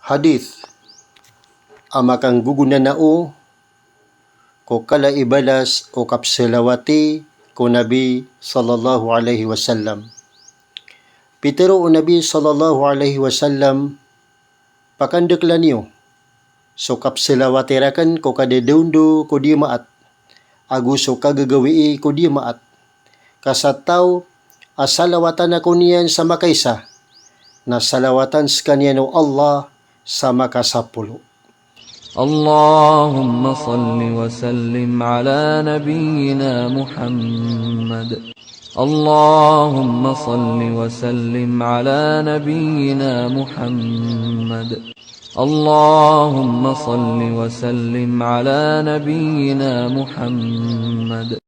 Hadith, amakang gugunan na ko kala ibalas o kapselawati ko Nabi sallallahu alaihi wasallam. Pitero o Nabi sallallahu alaihi wasallam pakandeklan niyo. So kapselawati rakan ko kadedundo ko di maat. Aguso kagagawi ko di maat. Kasataw asalawatan ako niyan sa makaysa. Nasalawatan sa kanya no Allah sa makasapulo. اللهم صل وسلم على نبينا محمد اللهم صل وسلم على نبينا محمد اللهم صل وسلم على نبينا محمد